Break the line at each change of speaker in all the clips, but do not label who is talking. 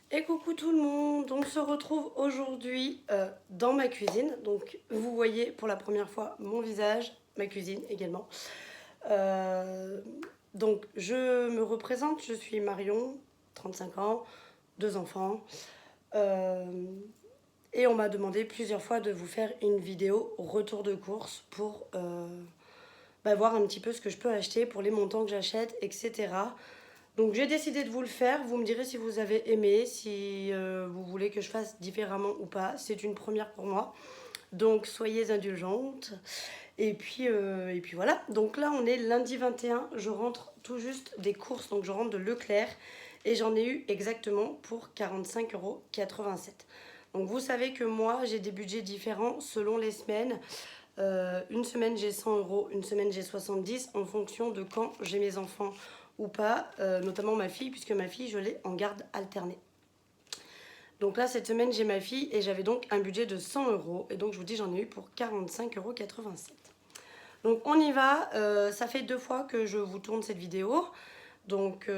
Et coucou tout le monde, on se retrouve aujourd'hui dans ma cuisine. Donc vous voyez pour la première fois mon visage, ma cuisine également. Euh, donc je me représente, je suis Marion, 35 ans, deux enfants. Euh, et on m'a demandé plusieurs fois de vous faire une vidéo retour de course pour voir un petit peu ce que je peux acheter pour les montants que j'achète, etc. Donc j'ai décidé de vous le faire. Vous me direz si vous avez aimé, si vous voulez que je fasse différemment ou pas. C'est une première pour moi. Donc soyez indulgentes. Et puis voilà. Donc là on est lundi 21. Je rentre tout juste des courses. Donc je rentre de Leclerc. Et j'en ai eu exactement pour 45,87 €. Donc vous savez que moi j'ai des budgets différents selon les semaines. Une semaine j'ai 100 €, une semaine j'ai 70 en fonction de quand j'ai mes enfants ou pas, notamment ma fille, puisque ma fille je l'ai en garde alternée. Donc là cette semaine j'ai ma fille et j'avais donc un budget de 100 € et donc je vous dis j'en ai eu pour 45,87 €. Donc on y va, ça fait 2 fois que je vous tourne cette vidéo. Donc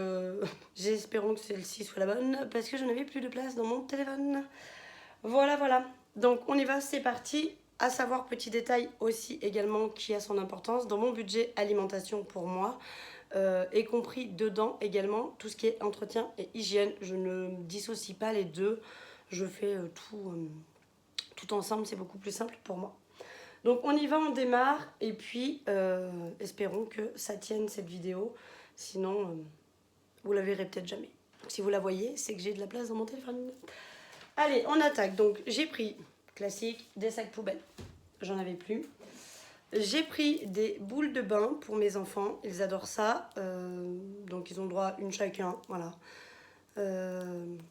j'espère que celle-ci soit la bonne parce que je n'avais plus de place dans mon téléphone. Voilà, voilà. Donc on y va, c'est parti. À savoir, petit détail aussi également qui a son importance, dans mon budget alimentation pour moi, est compris dedans également tout ce qui est entretien et hygiène. Je ne dissocie pas les deux, je fais tout ensemble, c'est beaucoup plus simple pour moi. Donc on y va, on démarre et puis espérons que ça tienne cette vidéo, sinon vous la verrez peut-être jamais. Si vous la voyez, c'est que j'ai de la place dans mon téléphone. Allez, on attaque. Donc j'ai pris, classique, des sacs poubelles. J'en avais plus. J'ai pris des boules de bain pour mes enfants. Ils adorent ça. Donc ils ont le droit à une chacun. Voilà.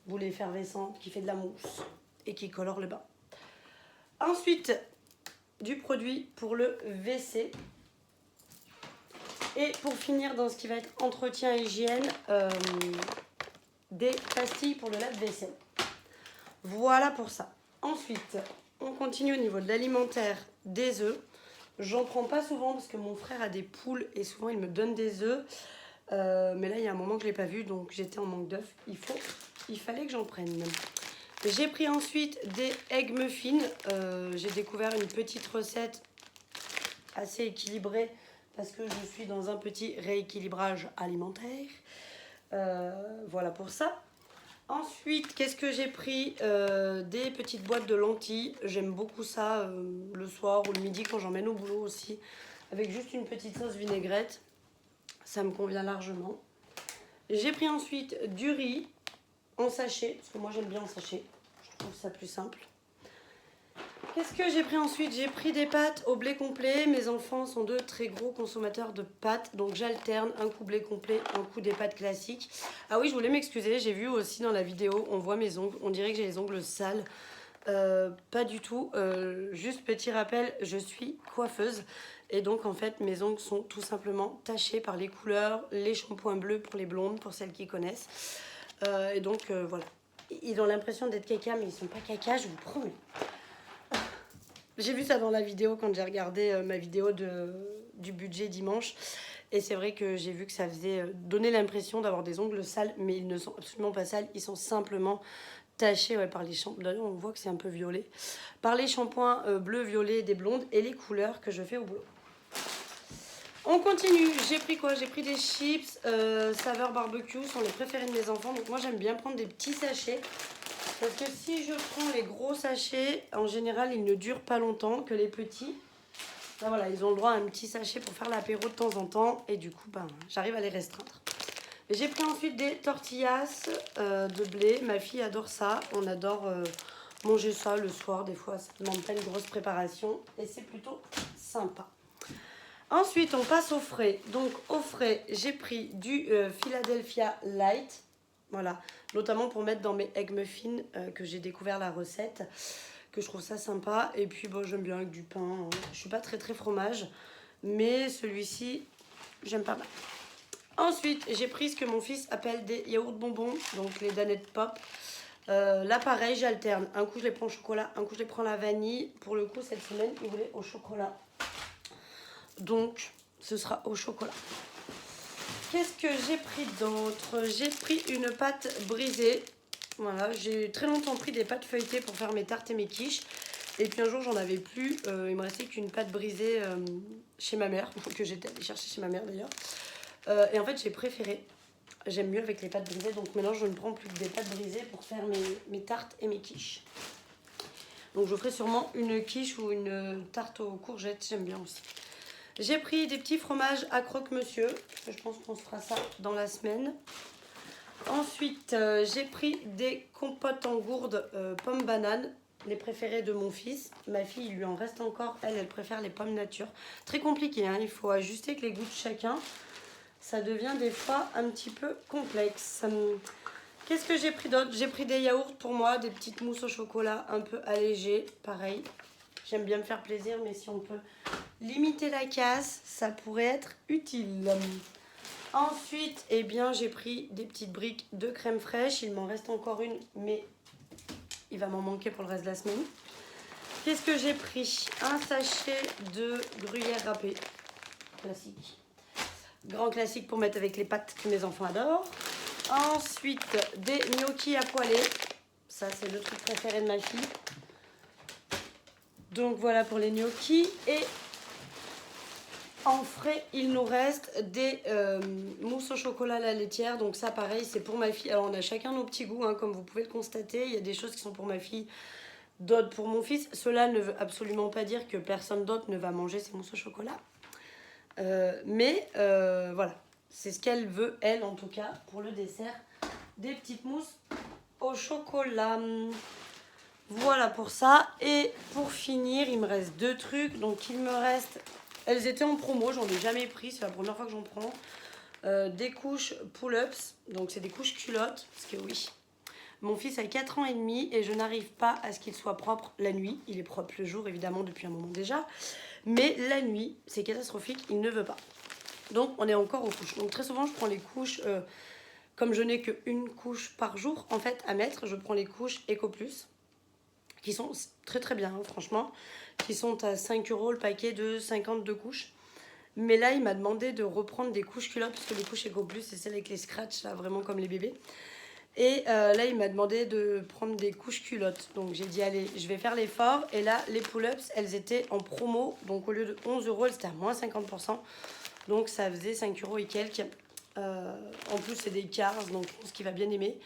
Boule effervescente qui fait de la mousse et qui colore le bain. Ensuite, du produit pour le WC. Et pour finir, dans ce qui va être entretien et hygiène, des pastilles pour le lave-vaisselle. Voilà pour ça. Ensuite, on continue au niveau de l'alimentaire, des œufs. J'en prends pas souvent parce que mon frère a des poules et souvent il me donne des œufs. Mais là, il y a un moment que je ne l'ai pas vu, donc j'étais en manque d'œufs. Il fallait que j'en prenne. J'ai pris ensuite des egg muffins. J'ai découvert une petite recette assez équilibrée parce que je suis dans un petit rééquilibrage alimentaire. Voilà pour ça. Ensuite, qu'est-ce que j'ai pris? Des petites boîtes de lentilles. J'aime beaucoup ça le soir ou le midi quand j'emmène au boulot aussi. Avec juste une petite sauce vinaigrette. Ça me convient largement. J'ai pris ensuite du riz en sachet. Parce que moi j'aime bien en sachet. Je trouve ça plus simple. Qu'est-ce que j'ai pris ensuite? J'ai pris des pâtes au blé complet. Mes enfants sont de très gros consommateurs de pâtes. Donc j'alterne un coup blé complet, un coup des pâtes classiques. Ah oui, je voulais m'excuser. J'ai vu aussi dans la vidéo, on voit mes ongles. On dirait que j'ai les ongles sales. Pas du tout. Juste petit rappel, je suis coiffeuse. Et donc en fait, mes ongles sont tout simplement tachés par les couleurs, les shampoings bleus pour les blondes, pour celles qui connaissent. Et donc voilà. Ils ont l'impression d'être caca, mais ils sont pas caca, je vous promets. J'ai vu ça dans la vidéo quand j'ai regardé ma vidéo du budget dimanche. Et c'est vrai que j'ai vu que ça faisait donner l'impression d'avoir des ongles sales, mais ils ne sont absolument pas sales. Ils sont simplement tachés par les shampoings. D'ailleurs, on voit que c'est un peu violet. Par les shampoings bleu, violet des blondes et les couleurs que je fais au boulot. On continue. J'ai pris quoi? J'ai pris des chips saveur barbecue. Ce sont les préférés de mes enfants. Donc moi, j'aime bien prendre des petits sachets. Parce que si je prends les gros sachets, en général, ils ne durent pas longtemps que les petits. Là, voilà, ils ont le droit à un petit sachet pour faire l'apéro de temps en temps. Et du coup, j'arrive à les restreindre. J'ai pris ensuite des tortillas de blé. Ma fille adore ça. On adore manger ça le soir. Des fois, ça ne demande pas une grosse préparation. Et c'est plutôt sympa. Ensuite, on passe au frais. Donc, au frais, j'ai pris du Philadelphia Light. Voilà, notamment pour mettre dans mes egg muffins que j'ai découvert la recette, que je trouve ça sympa. Et puis bon, j'aime bien avec du pain. Je suis pas très fromage, mais celui-ci, j'aime pas mal. Ensuite, j'ai pris ce que mon fils appelle des yaourts bonbons, donc les Danette Pop. Là, pareil, j'alterne. Un coup, je les prends au chocolat, un coup, je les prends à la vanille. Pour le coup, cette semaine, il voulait au chocolat. Donc, ce sera au chocolat. Qu'est-ce que j'ai pris d'autre? J'ai pris une pâte brisée. Voilà, j'ai très longtemps pris des pâtes feuilletées pour faire mes tartes et mes quiches. Et puis un jour, j'en avais plus. Il me restait qu'une pâte brisée chez ma mère, que j'étais allée chercher chez ma mère d'ailleurs. Et en fait, j'ai préféré. J'aime mieux avec les pâtes brisées. Donc maintenant, je ne prends plus que des pâtes brisées pour faire mes tartes et mes quiches. Donc je ferai sûrement une quiche ou une tarte aux courgettes. J'aime bien aussi. J'ai pris des petits fromages à croque-monsieur. Je pense qu'on se fera ça dans la semaine. Ensuite, j'ai pris des compotes en gourde pommes-bananes. Les préférées de mon fils. Ma fille, il lui en reste encore. Elle préfère les pommes nature. Très compliqué, hein. Il faut ajuster avec les goûts de chacun. Ça devient des fois un petit peu complexe. Qu'est-ce que j'ai pris d'autre? J'ai pris des yaourts pour moi, des petites mousses au chocolat un peu allégées. Pareil, j'aime bien me faire plaisir, mais si on peut limiter la casse, ça pourrait être utile. Ensuite, eh bien, j'ai pris des petites briques de crème fraîche. Il m'en reste encore une, mais il va m'en manquer pour le reste de la semaine. Qu'est-ce que j'ai pris? Un sachet de gruyère râpée. Classique. Grand classique pour mettre avec les pâtes que mes enfants adorent. Ensuite, des gnocchis à poêler. Ça, c'est le truc préféré de ma fille. Donc, voilà pour les gnocchis. Et en frais, il nous reste des mousses au chocolat à la laitière. Donc ça, pareil, c'est pour ma fille. Alors, on a chacun nos petits goûts, hein, comme vous pouvez le constater. Il y a des choses qui sont pour ma fille, d'autres pour mon fils. Cela ne veut absolument pas dire que personne d'autre ne va manger ces mousses au chocolat. Mais voilà, c'est ce qu'elle veut, elle en tout cas, pour le dessert. Des petites mousses au chocolat. Voilà pour ça. Et pour finir, il me reste deux trucs. Donc il me reste... Elles étaient en promo, j'en ai jamais pris, c'est la première fois que j'en prends. Des couches pull-ups, donc c'est des couches culottes, parce que oui, mon fils a 4 ans et demi et je n'arrive pas à ce qu'il soit propre la nuit. Il est propre le jour, évidemment, depuis un moment déjà. Mais la nuit, c'est catastrophique, il ne veut pas. Donc on est encore aux couches. Donc très souvent, je prends les couches, comme je n'ai qu'une couche par jour, en fait, à mettre, je prends les couches Eco Plus, qui sont très très bien, hein, franchement, qui sont à 5 € le paquet de 52 couches. Mais là, il m'a demandé de reprendre des couches culottes, parce que les couches Eco Plus, c'est celles avec les scratchs, là, vraiment comme les bébés. Et là, il m'a demandé de prendre des couches culottes. Donc j'ai dit, allez, je vais faire l'effort. Et là, les pull-ups, elles étaient en promo. Donc au lieu de 11 €, elles étaient à moins 50%. Donc ça faisait 5 € et quelques. En plus, c'est des Cars, donc je pense qu'il va bien aimer.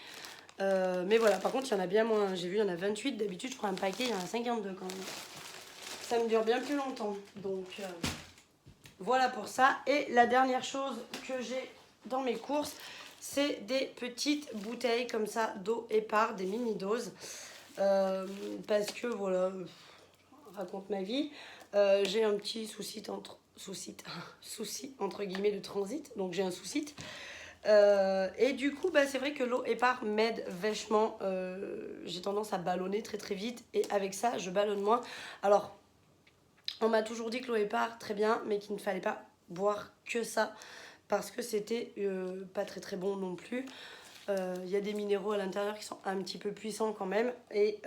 Mais voilà, par contre, il y en a bien moins. J'ai vu, il y en a 28. D'habitude, je prends un paquet, il y en a 52 quand même. Ça me dure bien plus longtemps. Donc voilà pour ça. Et la dernière chose que j'ai dans mes courses, c'est des petites bouteilles comme ça d'eau épar, des mini doses. Parce que voilà, je raconte ma vie. J'ai un petit souci entre guillemets de transit, donc j'ai un souci. Et du coup, bah, c'est vrai que l'eau épar m'aide vachement. J'ai tendance à ballonner très très vite et avec ça, je ballonne moins. Alors, on m'a toujours dit que l'eau épar, très bien, mais qu'il ne fallait pas boire que ça parce que c'était pas très très bon non plus. Il y a des minéraux à l'intérieur qui sont un petit peu puissants quand même. Et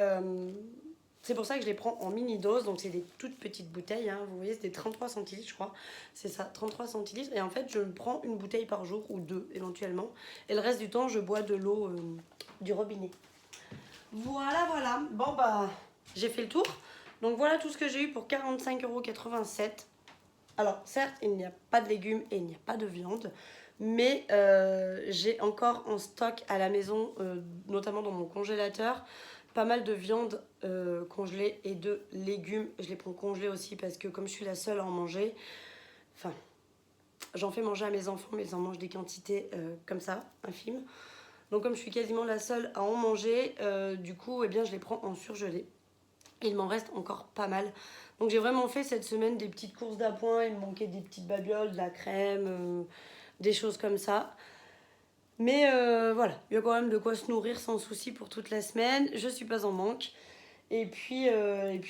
c'est pour ça que je les prends en mini dose. Donc c'est des toutes petites bouteilles, hein. Vous voyez, c'est des 33 centilitres je crois. C'est ça, 33 centilitres. Et en fait, je prends une bouteille par jour ou deux éventuellement. Et le reste du temps, je bois de l'eau du robinet. Voilà, voilà. Bon bah, j'ai fait le tour. Donc voilà tout ce que j'ai eu pour 45,87 €. Alors certes, il n'y a pas de légumes et il n'y a pas de viande. Mais j'ai encore en stock à la maison, notamment dans mon congélateur, pas mal de viande congelée et de légumes. Je les prends congelés aussi parce que comme je suis la seule à en manger, enfin, j'en fais manger à mes enfants, mais ils en mangent des quantités comme ça, infimes. Donc comme je suis quasiment la seule à en manger, du coup, eh bien, je les prends en surgelé. Il m'en reste encore pas mal. Donc j'ai vraiment fait cette semaine des petites courses d'appoint. Il me manquait des petites babioles, de la crème, des choses comme ça. Mais voilà, il y a quand même de quoi se nourrir sans souci pour toute la semaine. Je suis pas en manque. Et puis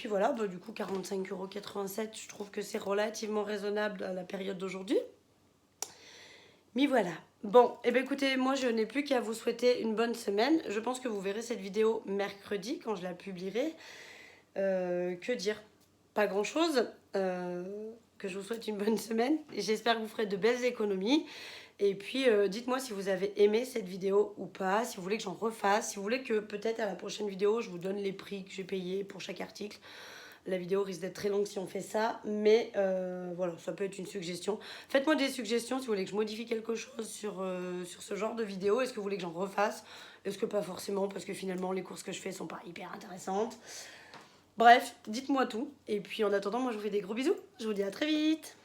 voilà, bah, du coup 45,87 €, je trouve que c'est relativement raisonnable à la période d'aujourd'hui. Mais voilà. Bon, et bien écoutez, moi je n'ai plus qu'à vous souhaiter une bonne semaine. Je pense que vous verrez cette vidéo mercredi quand je la publierai. Que dire? Pas grand chose. Que je vous souhaite une bonne semaine. J'espère que vous ferez de belles économies. Et puis dites-moi si vous avez aimé cette vidéo ou pas, si vous voulez que j'en refasse, si vous voulez que peut-être à la prochaine vidéo je vous donne les prix que j'ai payés pour chaque article. La vidéo risque d'être très longue si on fait ça, mais voilà, ça peut être une suggestion. Faites-moi des suggestions si vous voulez que je modifie quelque chose sur ce genre de vidéo. Est-ce que vous voulez que j'en refasse? Est-ce que pas forcément, parce que finalement les courses que je fais sont pas hyper intéressantes. Bref, dites-moi tout. Et puis en attendant, moi je vous fais des gros bisous. Je vous dis à très vite.